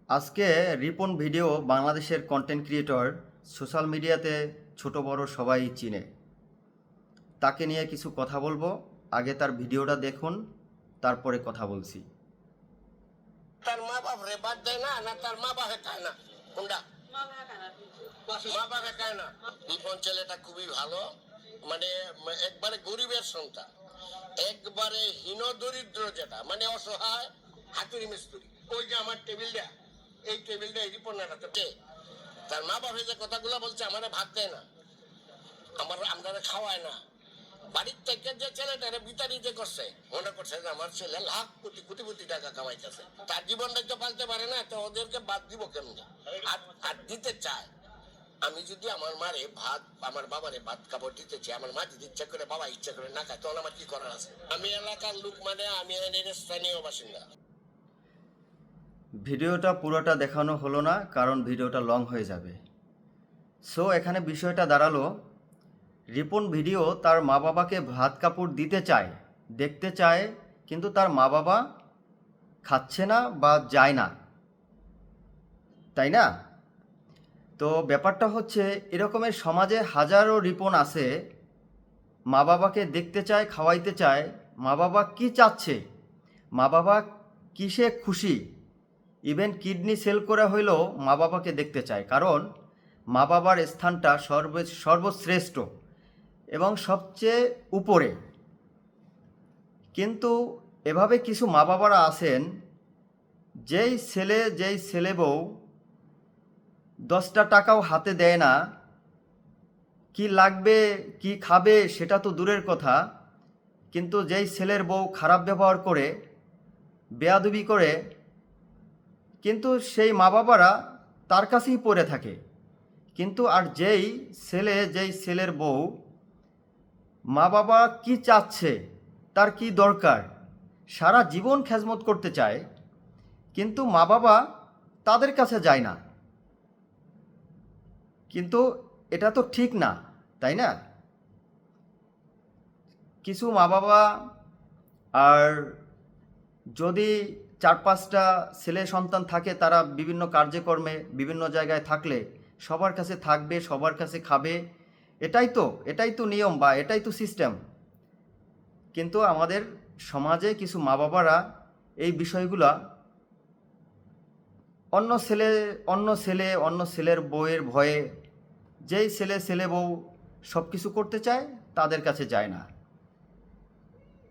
আজকে রিপন ভিডিও বাংলাদেশের content creator, social মিডিয়াতে ছোট বড় সবাই চিনে। তাকে নিয়ে কিছু কথা বলবো। আগে তার ভিডিওটা দেখুন, তারপরে কথা বলছি। তার মা বাপ রে বাদ দেয় না, না তার মা বাপে খায় না? কোনটা? মা বাপে খায় না। রিপন ছেলেটা খুবই ভালো, মানে একবারে গরিবের সন্তান, একবারে হীন দরিদ্র, যেটা মানে অসহায় হাতুড়ি মিস্তুরি। ওই যে আমার টেবিলটা, এই টেবিলটা রিপনের হাতে। তার মা বাপে যে কথাগুলো বলছে, আমারে ভাত দেয় না, আমরা খাওয়ায় না। বাড়ির থেকে যে ছেলেটারে বিতাড়িত করছে, মনে করছে যে আমার ছেলে লাখ কোটি কোটি কোটি টাকা কামাইতেছে, তার জীবনটাই তো পালতে পারে না, তো ওদেরকে বাদ দিব কেমনে? আর দিতে চায়। আমি যদি আমার মারে ভাত, আমার বাবারে ভাত কাপড় দিতে চাই, আমার মা যদি ইচ্ছা করে, বাবা ইচ্ছা করে না খায়, তখন আমার কি করার আছে? আমি এলাকার লোক, মানে আমি এর স্থানীয় বাসিন্দা। ভিডিওটা পুরোটা দেখানো হলো না, কারণ ভিডিওটা লং হয়ে যাবে। সো এখানে বিষয়টা দাঁড়ালো, রিপন ভিডিও তার মা বাবাকে ভাত কাপড় দিতে চায়, দেখতে চায়, কিন্তু তার মা বাবা খাচ্ছে না বা যায় না, তাই না? তো ব্যাপারটা হচ্ছে, এরকমের সমাজে হাজারো রিপন আছে, মা বাবাকে দেখতে চায়, খাওয়াইতে চায়। মা বাবা কি চাচ্ছে, মা বাবা কিসে খুশি, ইভেন কিডনি সেল করে হইলেও মা বাবাকে দেখতে চায়, কারণ মা বাবার স্থানটা সর্বশ্রেষ্ঠ এবং সবচেয়ে উপরে। কিন্তু এভাবে কিছু মা বাবারা আছেন, যেই ছেলে বউ 10টা টাকাও হাতে দেয় না, কি লাগবে কি খাবে সেটা তো দূরের কথা, কিন্তু যেই ছেলের বউ খারাপ ব্যবহার করে, বেয়াদবি করে, কিন্তু সেই মা বাবারা তার কাছেই পড়ে থাকে। কিন্তু আর যেই ছেলের বউ মা বাবা কি চাচ্ছে, তার কি দরকার, সারা জীবন খেজমত করতে চায়, কিন্তু মা বাবা তাদের কাছে যায় না। কিন্তু এটা তো ঠিক না, তাই না? কিছু মা বাবা, আর যদি 4-5টা ছেলে সন্তান থাকে, তারা বিভিন্ন কার্যক্রমে বিভিন্ন জায়গায় থাকলে সবার কাছে থাকবে, সবার কাছে খাবে, এটাই তো নিয়ম, বা এটাই তো সিস্টেম। কিন্তু আমাদের সমাজে কিছু মা বাবারা এই বিষয়গুলা অন্য ছেলের বউয়ের ভয়ে, যেই ছেলে বউ সব কিছু করতে চায়, তাদের কাছে যায় না।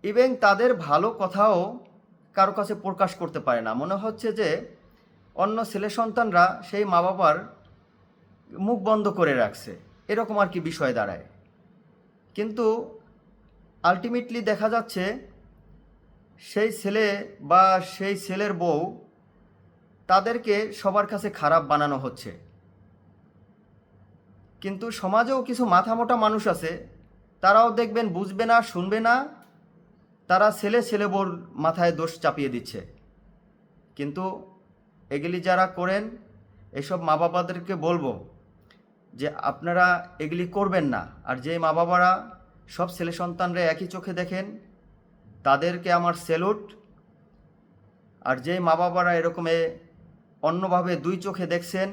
ইভেন তাদের ভালো কথাও কারো কাছে প্রকাশ করতে পারে না। মনে হচ্ছে যে অন্য ছেলে সন্তানরা সেই মা বাবার মুখ বন্ধ করে রাখছে, এরকম আর কি বিষয় দাঁড়ায়। কিন্তু আলটিমেটলি দেখা যাচ্ছে, সেই ছেলে বা সেই ছেলের বউ, তাদেরকে সবার কাছে খারাপ বানানো হচ্ছে। কিন্তু সমাজেও কিছু মাথামোটা মানুষ আছে, তারাও দেখবেন বুঝবে না, শুনবে না, তারা ছেলে বউর মাথায় দোষ চাপিয়ে দিচ্ছে। কিন্তু এগুলি যারা করেন, এসব মা বাবাদেরকে বলবো যে আপনারা এগুলি করবেন না। আর যে মা বাবারা সব ছেলে সন্তানরা একই চোখে দেখেন, তাদেরকে আমার স্যালুট। আর যে মা বাবারা এরকমে অন্যভাবে দুই চোখে দেখছেন,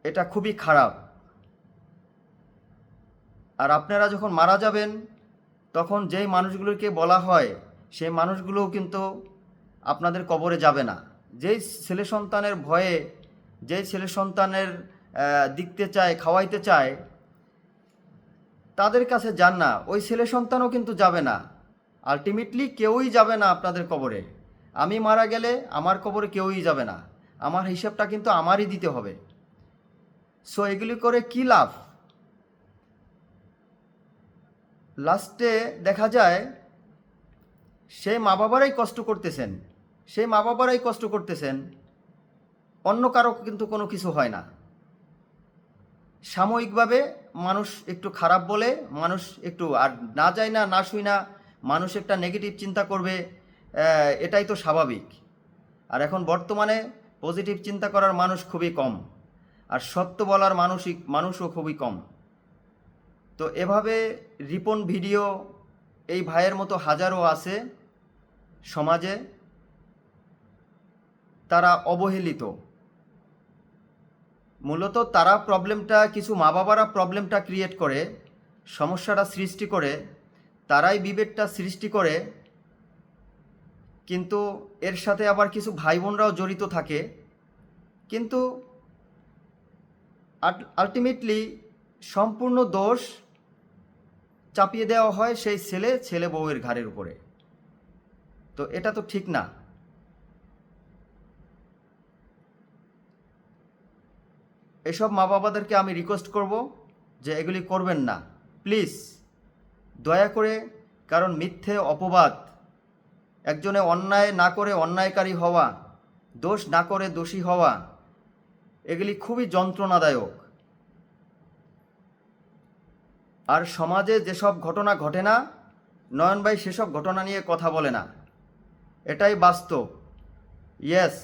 এটা খুবই খারাপ। আর আপনারা যখন মারা যাবেন, তখন যেই মানুষগুলোকে বলা হয়, সেই মানুষগুলোও কিন্তু আপনাদের কবরে যাবে না। যেই ছেলে সন্তানের ভয়ে, যেই ছেলে সন্তানের দিকতে চায়, খাওয়াইতে চায়, তাদের কাছে যান না, ওই ছেলে সন্তানও কিন্তু যাবে না। আলটিমেটলি কেউই যাবে না আপনাদের কবরে। আমি মারা গেলে আমার কবরে কেউই যাবে না, আমার হিসাবটা কিন্তু আমারই দিতে হবে। সো এগুলি করে কী লাভ? লাস্টে দেখা যায় সেই মা বাবারাই কষ্ট করতেছেন, অন্য কারো কিন্তু কোনো কিছু হয় না। সাময়িকভাবে মানুষ একটু খারাপ বলে, মানুষ একটু, আর না যায় না, না শুই না, মানুষ একটা নেগেটিভ চিন্তা করবে, এটাই তো স্বাভাবিক। আর এখন বর্তমানে পজিটিভ চিন্তা করার মানুষ খুবই কম, আর সত্য বলার মানুষও খুবই কম। তো এভাবে রিপন ভিডিও, এই ভাইয়ের মতো হাজারো আছে সমাজে। তারা অবহেলিত। মূলত তারা প্রবলেমটা, কিছু মা বাবারা প্রবলেমটা ক্রিয়েট করে, সমস্যাটা সৃষ্টি করে, তারাই বিভেদটা সৃষ্টি করে, কিন্তু এর সাথে আবার কিছু ভাই বোনরাও জড়িত থাকে। কিন্তু আলটিমেটলি সম্পূর্ণ দোষ চাপিয়ে দেওয়া হয় সেই ছেলে বউয়ের ঘাড়ের উপরে। তো এটা তো ঠিক না। এসব মা বাবাদেরকে আমি রিকোয়েস্ট করব যে এগুলি করবেন না প্লিজ, দয়া করে। কারণ মিথ্যে অপবাদ, একজনে অন্যায় না করে অন্যায়কারী হওয়া, দোষ না করে দোষী হওয়া, এগুলি খুবই যন্ত্রণাদায়ক। আর সমাজে যেসব ঘটনা ঘটে না, নয়ন ভাই সেসব ঘটনা নিয়ে কথা বলে না, এটাই বাস্তব। ইয়েস,